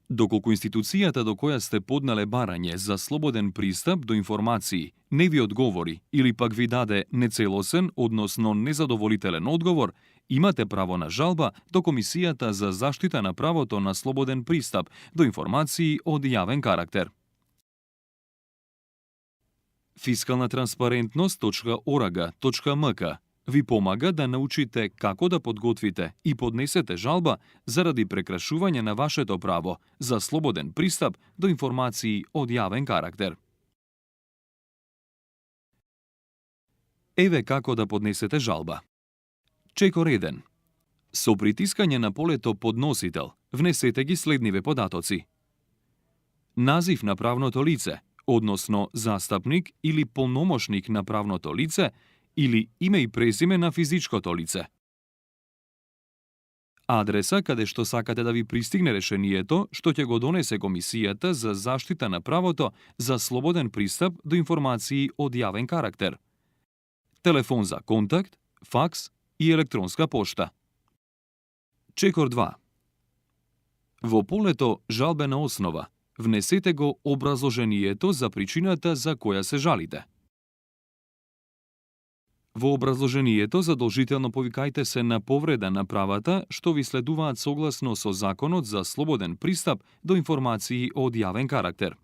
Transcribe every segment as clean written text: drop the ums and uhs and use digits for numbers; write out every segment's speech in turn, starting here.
Доколку институцијата до која сте поднале барање за слободен пристап до информации не ви одговори или пак ви даде нецелосен, односно незадоволителен одговор, имате право на жалба до Комисијата за заштита на правото на слободен пристап до информации од јавен карактер. Фискална транспарентност.org.mk ви помага да научите како да подготвите и поднесете жалба заради прекрашување на вашето право за слободен пристап до информации од јавен карактер. Еве како да поднесете жалба. Чекор 1. Со притискање на полето подносител, внесете ги следниве податоци. Назив на правното лице, односно застапник или полномошник на правното лице, или име и презиме на физичкото лице. Адреса каде што сакате да ви пристигне решението што ќе го донесе Комисијата за заштита на правото за слободен пристап до информации од јавен карактер. Телефон за контакт, факс и електронска пошта. Чекор 2. Во полето жалбена основа внесете го образложението за причината за која се жалите. Во образложението задолжително повикајте се на повреда на правата што ви следуваат согласно со Законот за слободен пристап до информации од јавен карактер.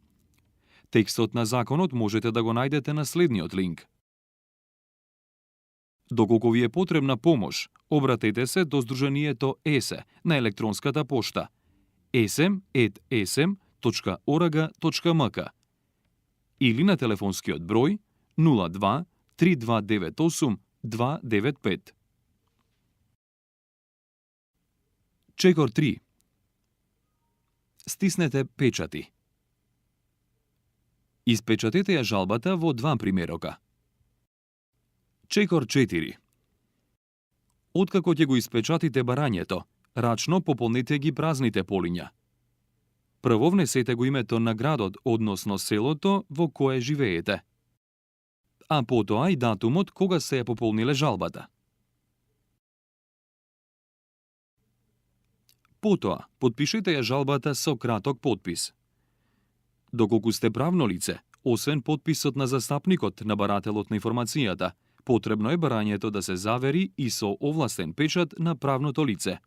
Текстот на законот можете да го најдете на следниот линк. Доколку ви е потребна помош, обратете се до Сдруженијето ЕСЕ на електронската пошта esem@esem.org.mk или на телефонскиот број 02 3298 295. Чекор 3. Стиснете печати. Испечатете ја жалбата во 2 примерока. Чекор 4. Откако ќе го испечатите барањето, рачно пополнете ги празните полиња. Прво внесете го името на градот, односно селото во кое живеете, а потоа и датумот кога се ја пополниле жалбата. Потоа, подпишете ја жалбата со краток потпис. Доколку сте правно лице, освен потписот на застапникот на барателот на информацијата, потребно е барањето да се завери и со овластен печат на правното лице.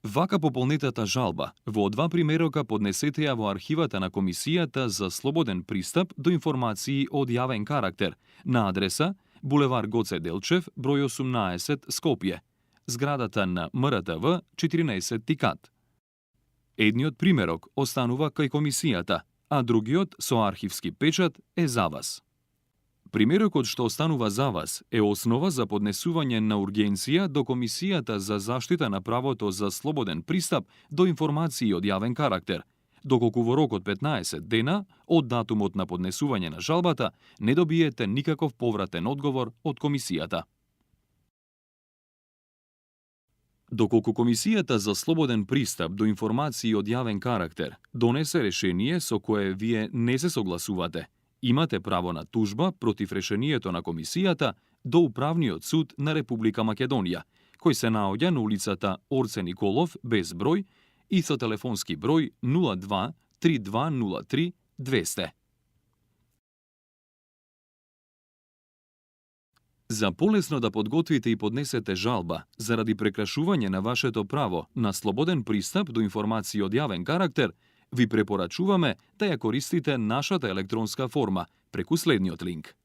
Вака пополнетата жалба во 2 примерока поднесете ја во архивата на Комисијата за слободен пристап до информации од јавен карактер на адреса булевар Гоце Делчев, број 18, Скопје, зградата на МРТВ 14 Тикат. Едниот примерок останува кај Комисијата, а другиот со архивски печат е за вас. Примерокот што останува за вас е основа за поднесување на ургенција до Комисијата за заштита на правото за слободен пристап до информации од јавен карактер, доколку во рок од 15 дена од датумот на поднесување на жалбата не добиете никаков повратен одговор од Комисијата. Доколку Комисијата за слободен пристап до информации од јавен карактер донесе решение со кое вие не се согласувате, имате право на тужба против решението на Комисијата до Управниот суд на Република Македонија, кој се наоѓа на улицата Орце Николов без број и со телефонски број 02 3203 200. За полесно да подготвите и поднесете жалба заради прекрашување на вашето право на слободен пристап до информации од јавен карактер, ви препорачуваме да ја користите нашата електронска форма преку следниот линк.